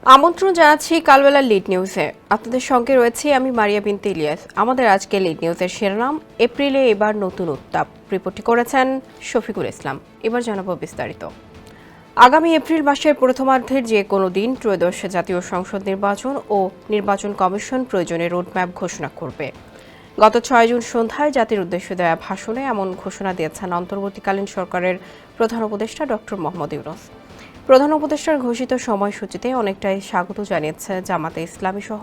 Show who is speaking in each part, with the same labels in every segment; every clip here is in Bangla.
Speaker 1: আমন্ত্রণ জানাচ্ছি কালবেলার লিড নিউজে। আপনাদের সঙ্গে রয়েছি আমি মারিয়া বিনতে ইলিয়াস। আমাদের আজকে লিড নিউজের শিরোনাম, এপ্রিলে এবার নতুন উত্তাপ। রিপোর্টটি করেছেন শফিকুল ইসলাম। এবার জানাবো বিস্তারিত। আগামী এপ্রিল মাসের প্রথমার্ধের যে কোনো দিন ত্রয়োদশ জাতীয় সংসদ নির্বাচন ও নির্বাচন কমিশন প্রয়োজনে রোডম্যাপ ঘোষণা করবে। গত 6 জুন সন্ধ্যায় জাতির উদ্দেশ্যে দেওয়া ভাষণে এমন ঘোষণা দিয়েছেন অন্তর্বর্তীকালীন সরকারের প্রধান উপদেষ্টা ডক্টর মোহাম্মদ ইউনূস। প্রধান উপদেষ্টার ঘোষিত সময়সূচিতে অনেকটাই স্বাগত জানিয়েছে জামাতে ইসলামী সহ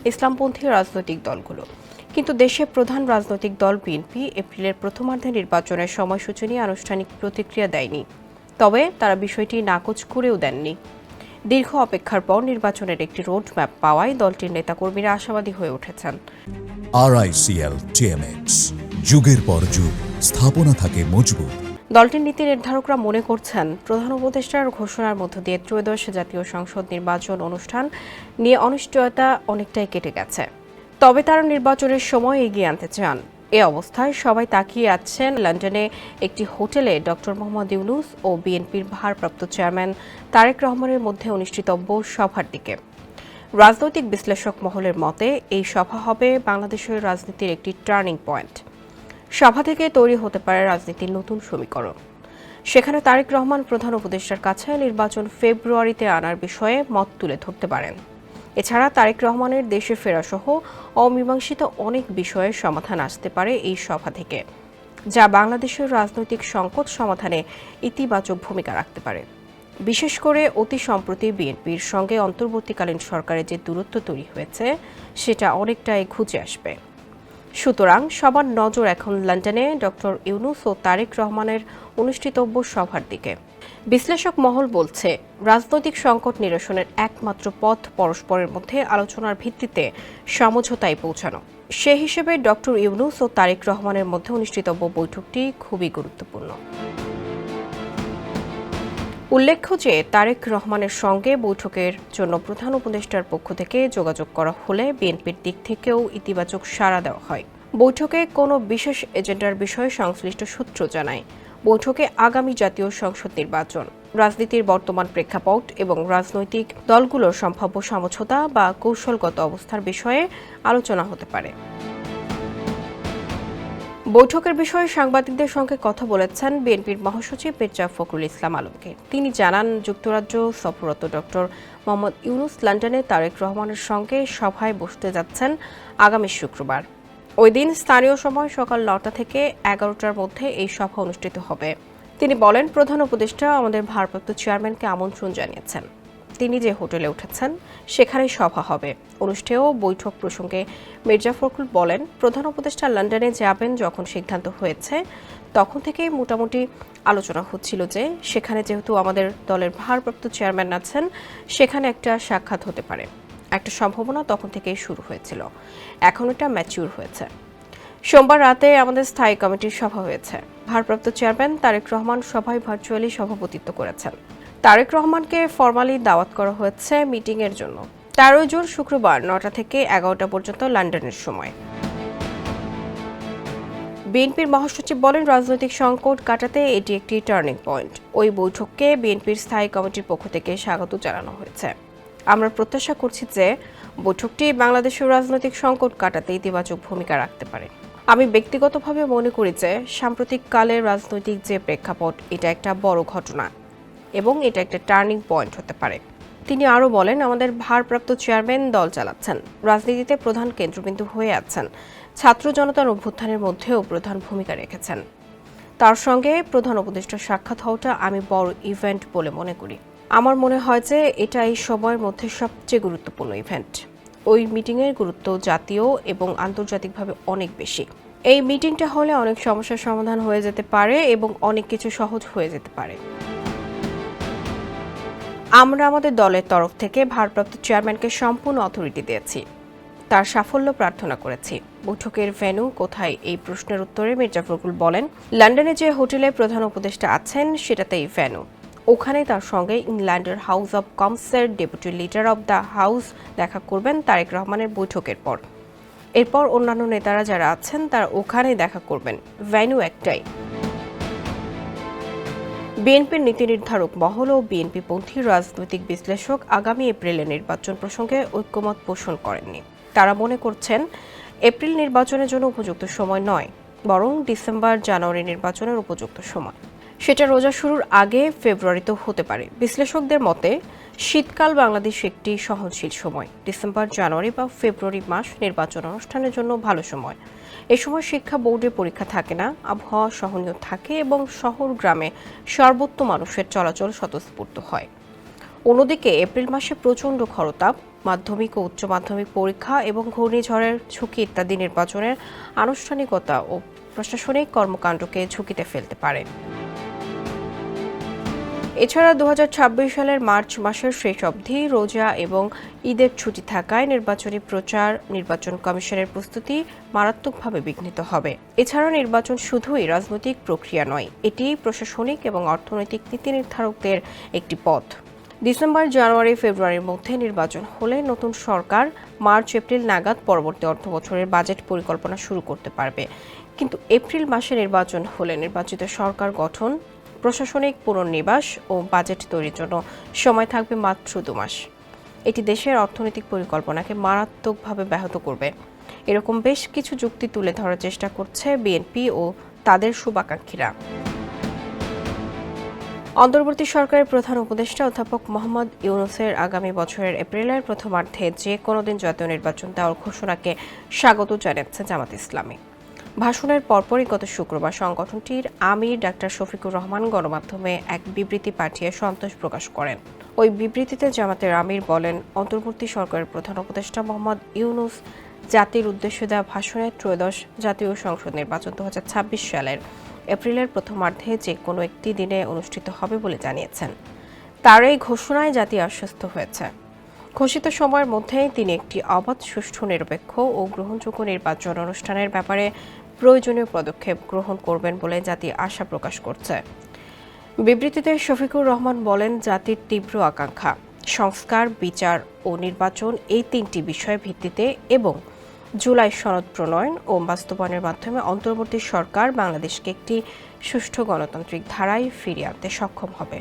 Speaker 1: ইসলামপন্থী রাজনৈতিক দলগুলো। কিন্তু দেশের প্রধান রাজনৈতিক দল বিএনপি এপ্রিলের প্রথমার্ধে নির্বাচনের সময়সূচি নিয়ে আনুষ্ঠানিক প্রতিক্রিয়া দেয়নি। তবে তারা বিষয়টি নাকচ করেও দেননি। দীর্ঘ অপেক্ষার পর নির্বাচনের একটি রোড ম্যাপ পাওয়ায় দলটির নেতাকর্মীরা আশাবাদী হয়ে উঠেছেন।
Speaker 2: RICL TMX, যুগের পর যুগ স্থাপনা থাকে মজবুত।
Speaker 1: দলটির নীতি নির্ধারকরা মনে করছেন, প্রধান উপদেষ্টার ঘোষণার মধ্য দিয়ে ত্রয়োদশ জাতীয় সংসদ নির্বাচন অনুষ্ঠান নিয়ে অনিশ্চয়তা অনেকটাই কেটে গেছে। তবে তারা নির্বাচনের সময় এগিয়ে আনতে চান। এ অবস্থায় সবাই তাকিয়ে আছেন লন্ডনে একটি হোটেলে ডক্টর মোহাম্মদ ইউনূস ও বিএনপির ভারপ্রাপ্ত চেয়ারম্যান তারেক রহমানের মধ্যে অনুষ্ঠিতব্য সভার দিকে। রাজনৈতিক বিশ্লেষক মহলের মতে এই সভা হবে বাংলাদেশের রাজনীতির একটি টার্নিং পয়েন্ট। সভা থেকে তৈরি হতে পারে রাজনীতির নতুন সমীকরণ। সেখানে তারেক রহমান প্রধান উপদেষ্টার কাছে নির্বাচন ফেব্রুয়ারিতে আনার বিষয়ে মত তুলে ধরতে পারেন। এছাড়া তারেক রহমানের দেশে ফেরা সহ অমীমাংসিত অনেক বিষয়ের সমাধান আসতে পারে এই সভা থেকে, যা বাংলাদেশের রাজনৈতিক সংকট সমাধানে ইতিবাচক ভূমিকা রাখতে পারে। বিশেষ করে অতি সম্প্রতি বিএনপির সঙ্গে অন্তর্বর্তীকালীন সরকারের যে দূরত্ব তৈরি হয়েছে সেটা অনেকটাই ঘুচে আসবে। সুতরাং সবার নজর এখন লন্ডনে ডক্টর ইউনূস ও তারেক রহমানের অনুষ্ঠিতব্য সভার দিকে। বিশ্লেষক মহল বলছে, রাজনৈতিক সংকট নিরসনের একমাত্র পথ পরস্পরের মধ্যে আলোচনার ভিত্তিতে সমঝোতায় পৌঁছানো। সে হিসেবে ডক্টর ইউনূস ও তারেক রহমানের মধ্যে অনুষ্ঠিতব্য বৈঠকটি খুবই গুরুত্বপূর্ণ। উল্লেখ্য যে তারেক রহমানের সঙ্গে বৈঠকের জন্য প্রধান উপদেষ্টার পক্ষ থেকে যোগাযোগ করা হলে বিএনপির দিক থেকেও ইতিবাচক সাড়া দেওয়া হয়। বৈঠকে কোনো বিশেষ এজেন্ডার বিষয়ে সংশ্লিষ্ট সূত্র জানায়, বৈঠকে আগামী জাতীয় সংসদ নির্বাচন, রাজনীতির বর্তমান প্রেক্ষাপট এবং রাজনৈতিক দলগুলোর সম্ভাব্য সমঝোতা বা কৌশলগত অবস্থার বিষয়ে আলোচনা হতে পারে। বৈঠকের বিষয়ে সাংবাদিকদের সঙ্গে কথা বলেছেন বিএনপির মহাসচিব মির্জা ফখরুল ইসলাম আলমগীর। তিনি জানান, যুক্তরাজ্য সফররত ডক্টর মোহাম্মদ ইউনূস লন্ডনে তারেক রহমানের সঙ্গে সভায় বসতে যাচ্ছেন আগামী শুক্রবার। ওই দিন স্থানীয় সময় সকাল 9টা থেকে 11টার মধ্যে এই সভা অনুষ্ঠিত হবে। তিনি বলেন, প্রধান উপদেষ্টা আমাদের ভারপ্রাপ্ত চেয়ারম্যানকে আমন্ত্রণ জানিয়েছেন। তিনি যে হোটেলে উঠেছেন সেখানেই সভা হবে। অনুষ্ঠেয় বৈঠক প্রসঙ্গে মির্জা ফখরুল বলেন, প্রধান উপদেষ্টা লন্ডনে যাবেন যখন সিদ্ধান্ত হয়েছে তখন থেকেই মোটামুটি আলোচনা হচ্ছিল যে সেখানে যেহেতু আমাদের দলের ভারপ্রাপ্ত চেয়ারম্যান আছেন, সেখানে একটা সাক্ষাৎ হতে পারে। একটা সম্ভাবনা তখন থেকেই শুরু হয়েছিল, এখন এটা ম্যাচিউর হয়েছে। সোমবার রাতে আমাদের স্থায়ী কমিটির সভা হয়েছে। ভারপ্রাপ্ত চেয়ারম্যান তারেক রহমান সভায় ভার্চুয়ালি সভাপতিত্ব করেছেন। তারেক রহমানকে ফরমালি দাওয়াত করা হয়েছে মিটিংয়ের জন্য। 13 জুন শুক্রবার 9টা থেকে 11টা পর্যন্ত লন্ডনের সময়। বিএনপির মহাসচিব বলেন, রাজনৈতিক সংকট কাটাতে এটি একটি টার্নিং পয়েন্ট। ওই বৈঠককে বিএনপির স্থায়ী কমিটির পক্ষ থেকে স্বাগত জানানো হয়েছে। আমরা প্রত্যাশা করছি যে বৈঠকটি বাংলাদেশের রাজনৈতিক সংকট কাটাতে ইতিবাচক ভূমিকা রাখতে পারে। আমি ব্যক্তিগতভাবে মনে করি যে সাম্প্রতিক কালের রাজনৈতিক যে প্রেক্ষাপট, এটা একটা বড় ঘটনা এবং এটা একটা টার্নিং পয়েন্ট হতে পারে। তিনি আরও বলেন, আমাদের ভারপ্রাপ্ত চেয়ারম্যান দল চালাচ্ছেন, রাজনীতিতে প্রধান কেন্দ্রবিন্দু হয়ে আছেন, ছাত্র জনতার অভ্যুত্থানের মধ্যেও প্রধান ভূমিকা রেখেছেন। তার সঙ্গে প্রধান উপদেষ্টার সাক্ষাৎ হওয়াটা আমি বড় ইভেন্ট বলে মনে করি। আমার মনে হয় যে এটা এই সময়ের মধ্যে সবচেয়ে গুরুত্বপূর্ণ ইভেন্ট। ওই মিটিংয়ের গুরুত্ব জাতীয় এবং আন্তর্জাতিকভাবে অনেক বেশি। এই মিটিংটা হলে অনেক সমস্যার সমাধান হয়ে যেতে পারে এবং অনেক কিছু সহজ হয়ে যেতে পারে। আমরা আমাদের দলের তরফ থেকে ভারপ্রাপ্ত চেয়ারম্যানকে সম্পূর্ণ অথরিটি দিয়েছি, তার সাফল্য প্রার্থনা করেছি। বৈঠকের ভেন্যু কোথায় এই প্রশ্নের উত্তরে মির্জা ফখরুল বলেন, লন্ডনে যে হোটেলে প্রধান উপদেষ্টা আছেন সেটাতেই ভেন্যু। ওখানে তার সঙ্গে ইংল্যান্ডের হাউস অব কমন্সের deputy leader of the House দেখা করবেন তারেক রহমানের বৈঠকের পর। এরপর অন্যান্য নেতারা যারা আছেন তারা ওখানে দেখা করবেন। ভেন্যু একটাই। বিএনপির নীতি নির্ধারক মহল ও বিএনপিপন্থী রাজনৈতিক বিশ্লেষক আগামী এপ্রিলে নির্বাচন প্রসঙ্গে ঐক্যমত পোষণ করেননি। তারা মনে করছেন এপ্রিল নির্বাচনের জন্য উপযুক্ত সময় নয়, বরং ডিসেম্বর-জানুয়ারি নির্বাচনের উপযুক্ত সময়। সেটা রোজা শুরুর আগে ফেব্রুয়ারিতেও হতে পারে। বিশ্লেষকদের মতে শীতকাল বাংলাদেশ একটি সহনশীল সময়। ডিসেম্বর-জানুয়ারি বা ফেব্রুয়ারি মাস নির্বাচন অনুষ্ঠানের জন্য ভালো সময়। এ সময় শিক্ষা বোর্ডে পরীক্ষা থাকে না, আবহাওয়া সহনীয় থাকে এবং শহর গ্রামে সর্বত্র মানুষের চলাচল স্বতঃস্ফূর্ত হয়। অন্যদিকে এপ্রিল মাসে প্রচণ্ড খরতাপ, মাধ্যমিক ও উচ্চ মাধ্যমিক পরীক্ষা এবং ঘূর্ণিঝড়ের ঝুঁকি ইত্যাদি নির্বাচনের আনুষ্ঠানিকতা ও প্রশাসনিক কর্মকাণ্ডকে ঝুঁকিতে ফেলতে পারে। এছাড়া 2026 সালের মার্চ মাসের শেষ অবধি রোজা এবং ঈদের ছুটি থাকায় নির্বাচনী প্রচার, নির্বাচন কমিশনের প্রস্তুতি মারাত্মকভাবে বিঘ্নিত হবে। এছাড়া নির্বাচন শুধুই রাজনৈতিক প্রক্রিয়া নয়, এটি প্রশাসনিক এবং অর্থনৈতিক নীতি নির্ধারকদের একটি পথ। ডিসেম্বর, ফেব্রুয়ারির মধ্যে নির্বাচন হলে নতুন সরকার মার্চ-এপ্রিল নাগাদ পরবর্তী অর্থবছরের বাজেট পরিকল্পনা শুরু করতে পারবে। কিন্তু এপ্রিল মাসে নির্বাচন হলে নির্বাচিত সরকার গঠন, প্রশাসনিক পুনর্নিবাস ও বাজেট তৈরির জন্য সময় থাকবে মাত্র 2 মাস। এটি দেশের অর্থনৈতিক পরিকল্পনাকে মারাত্মকভাবে ব্যাহত করবে। এরকম বেশ কিছু যুক্তি তুলে ধরার চেষ্টা করছে বিএনপি ও তাদের শুভাকাঙ্ক্ষীরা। অন্তর্বর্তী সরকারের প্রধান উপদেষ্টা অধ্যাপক মোহাম্মদ ইউনূসের আগামী বছরের এপ্রিলের প্রথমার্ধে যে কোনো দিন জাতীয় নির্বাচন দেওয়ার ঘোষণাকে স্বাগত জানাচ্ছে জামাত ইসলামী। ভাষণের পরপরই গত শুক্রবার সংগঠনটির আমির ডাক্তার শফিকুর রহমান গণমাধ্যমে এক বিবৃতি পাঠিয়ে সন্তোষ প্রকাশ করেন। ওই বিবৃতিতে জামাতের আমির বলেন, অন্তর্বর্তী সরকারের প্রধান উপদেষ্টা মোহাম্মদ ইউনূস জাতির উদ্দেশ্যে দেওয়া ভাষণে ত্রয়োদশ জাতীয় সংসদ নির্বাচন 2026 সালের এপ্রিলের প্রথমার্ধে যে কোনো একটি দিনে অনুষ্ঠিত হবে বলে জানিয়েছেন। তার এই ঘোষণায় জাতি আশ্বস্ত হয়েছে। ঘোষিত সময়ের মধ্যেই তিনি একটি অবাধ, সুষ্ঠু, নিরপেক্ষ ও গ্রহণযোগ্য নির্বাচন অনুষ্ঠানের ব্যাপারে প্রয়োজনীয় পদক্ষেপ গ্রহণ করবেন বলে জাতি আশা প্রকাশ করছে। বিবৃতিতে শফিকুর রহমান বলেন, জাতির তীব্র আকাঙ্ক্ষা সংস্কার, বিচার ও নির্বাচন এই 3টি বিষয়ের ভিত্তিতে এবং জুলাই সনদ প্রণয়ন ও বাস্তবায়নের মাধ্যমে অন্তর্বর্তী সরকার বাংলাদেশকে একটি সুষ্ঠু গণতান্ত্রিক ধারায় ফিরিয়ে আনতে সক্ষম হবে।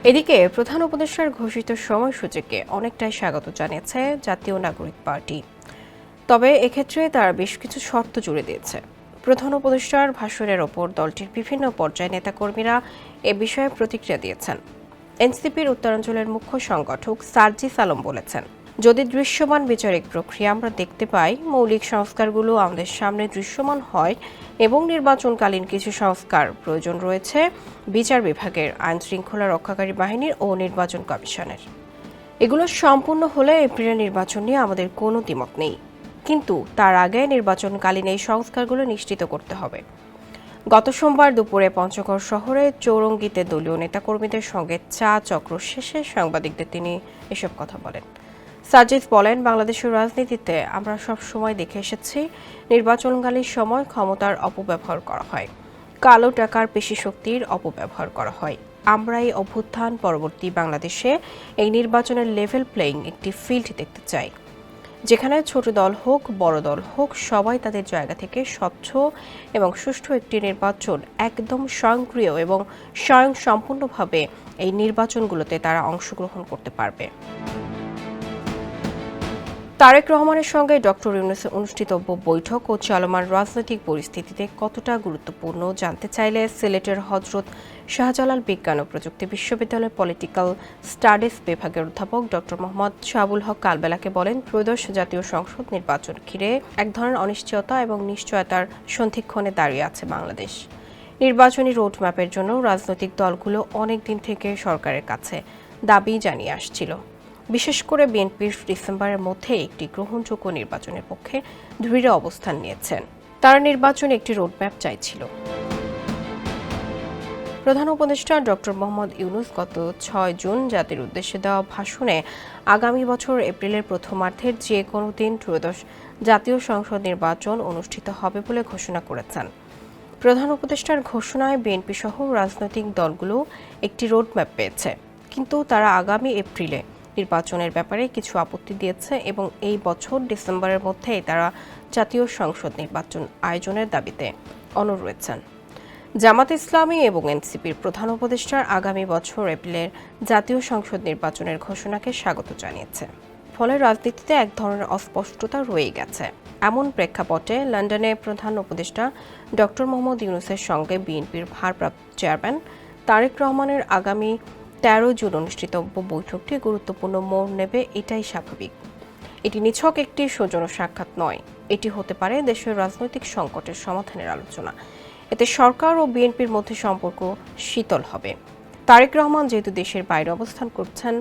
Speaker 1: এদিকে প্রধান উপদেষ্টার ঘোষিত সময়সূচিকে অনেকটাই স্বাগত জানিয়েছে জাতীয় নাগরিক পার্টি। তবে এক্ষেত্রে তারা বেশ কিছু শর্ত জুড়ে দিয়েছে। প্রধান উপদেষ্টার ভাষণের ওপর দলটির বিভিন্ন পর্যায়ে নেতাকর্মীরা এ বিষয়ে প্রতিক্রিয়া দিয়েছেন। এনসিপির উত্তরাঞ্চলের মুখ্য সংগঠক সার্জিস আলম বলেছেন, যদি দৃশ্যমান বিচারিক প্রক্রিয়া আমরা দেখতে পাই, মৌলিক সংস্কারগুলো আমাদের সামনে দৃশ্যমান হয় এবং নির্বাচনকালীন কিছু সংস্কার প্রয়োজন রয়েছে বিচার বিভাগের, আইন শৃঙ্খলা রক্ষাকারী বাহিনীর ও নির্বাচন কমিশনের, এগুলো সম্পূর্ণ হলে এপ্রিলে নির্বাচন নিয়ে আমাদের কোনো দ্বিমত নেই। কিন্তু তার আগে নির্বাচনকালীন এই সংস্কারগুলো নিশ্চিত করতে হবে। গত সোমবার দুপুরে পঞ্চগড় শহরে চৌরঙ্গীতে দলীয় নেতাকর্মীদের সঙ্গে চা চক্র শেষে সাংবাদিকদের তিনি এসব কথা বলেন। সার্জিস বলেন, বাংলাদেশের রাজনীতিতে আমরা সব সময় দেখে এসেছি নির্বাচনকালীন সময় ক্ষমতার অপব্যবহার করা হয়, কালো টাকার পেশি শক্তির অপব্যবহার করা হয়। আমরা এই অভ্যুত্থান পরবর্তী বাংলাদেশে এই নির্বাচনের লেভেল প্লেয়িং একটি ফিল্ড দেখতে চাই, যেখানে ছোট দল হোক বড় দল হোক সবাই তাদের জায়গা থেকে স্বচ্ছ এবং সুষ্ঠু একটি নির্বাচন, একদম স্বয়ংক্রিয় এবং স্বয়ংসম্পূর্ণভাবে এই নির্বাচনগুলোতে তারা অংশগ্রহণ করতে পারবে। তারেক রহমানের সঙ্গে ডক্টর ইউনূসের অনুষ্ঠিতব্য বৈঠক ও চলমান রাজনৈতিক পরিস্থিতিতে কতটা গুরুত্বপূর্ণ জানতে চাইলে সিলেটের হযরত শাহজালাল বিজ্ঞান ও প্রযুক্তি বিশ্ববিদ্যালয়ের পলিটিক্যাল স্টাডিজ বিভাগের অধ্যাপক ডক্টর মোহাম্মদ শাহাবুল হক কালবেলাকে বলেন, ত্রয়োদশ জাতীয় সংসদ নির্বাচন ঘিরে এক ধরনের অনিশ্চয়তা এবং নিশ্চয়তার সন্ধিক্ষণে দাঁড়িয়ে আছে বাংলাদেশ। নির্বাচনী রোডম্যাপের জন্য রাজনৈতিক দলগুলো অনেক দিন থেকে সরকারের কাছে দাবি জানিয়ে আসছিল। বিশেষ করে বিএনপির ডিসেম্বরের মধ্যে একটি গ্রহণযোগ্য নির্বাচনের পক্ষে দৃঢ় অবস্থান নিয়েছেন। তারা নির্বাচনে একটি রোডম্যাপ চাইছিল। প্রধান উপদেষ্টা ডক্টর মোহাম্মদ ইউনূস গত 6 জুন জাতির উদ্দেশ্যে দেওয়া ভাষণে আগামী বছর এপ্রিলের প্রথমার্ধের যে কোনো দিন ত্রয়োদশ জাতীয় সংসদ নির্বাচন অনুষ্ঠিত হবে বলে ঘোষণা করেছেন। প্রধান উপদেষ্টার ঘোষণায় বিএনপি সহ রাজনৈতিক দলগুলো একটি রোডম্যাপ পেয়েছে, কিন্তু তারা আগামী এপ্রিলে নির্বাচনের ব্যাপারে কিছু আপত্তি দিয়েছে এবং এই বছর ডিসেম্বরের মধ্যেই তারা জাতীয় সংসদ নির্বাচন আয়োজনের দাবিতে অনড় রয়েছেন। জামাত ইসলামী এবং এনসিপির প্রধান উপদেষ্টার আগামী বছর এপ্রিলের জাতীয় সংসদ নির্বাচনের ঘোষণাকে স্বাগত জানিয়েছে। ফলে রাজনীতিতে এক ধরনের অস্পষ্টতা রয়ে গেছে। এমন প্রেক্ষাপটে লন্ডনে প্রধান উপদেষ্টা ডক্টর মোহাম্মদ ইউনূসের সঙ্গে বিএনপির ভারপ্রাপ্ত চেয়ারম্যান তারেক রহমানের আগামী 13 জুন অনুষ্ঠিতব্য বৈঠকটি গুরুত্বপূর্ণ মোড় নেবে, এটাই স্বাভাবিক। এটি নিছক একটি সৌজন্য সাক্ষাৎ নয়, এটি হতে পারে দেশের রাজনৈতিক সংকটের সমাধানের আলোচনা। এতে সরকার ও বিএনপির মধ্যে সম্পর্ক শীতল হবে। তারেক রহমান যেহেতু দেশের বাইরে অবস্থান করছেন,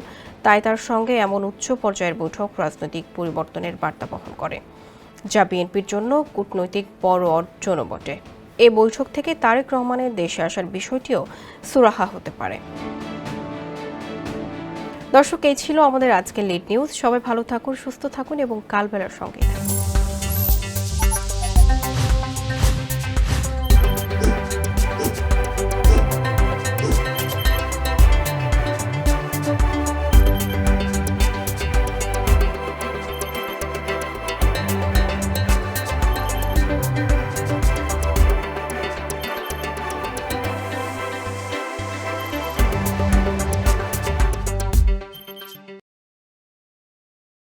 Speaker 1: তাই তার সঙ্গে এমন উচ্চ পর্যায়ের বৈঠক রাজনৈতিক পরিবর্তনের বার্তা বহন করে, যা বিএনপির জন্য কূটনৈতিক বড় অর্জনও বটে। এই বৈঠক থেকে তারেক রহমানের দেশে আসার বিষয়টিও সুরাহা হতে পারে। দর্শক, এই ছিল আমাদের আজকের লিড নিউজ। সবাই ভালো থাকুন, সুস্থ থাকুন এবং কালবেলার সঙ্গেই থাকুন।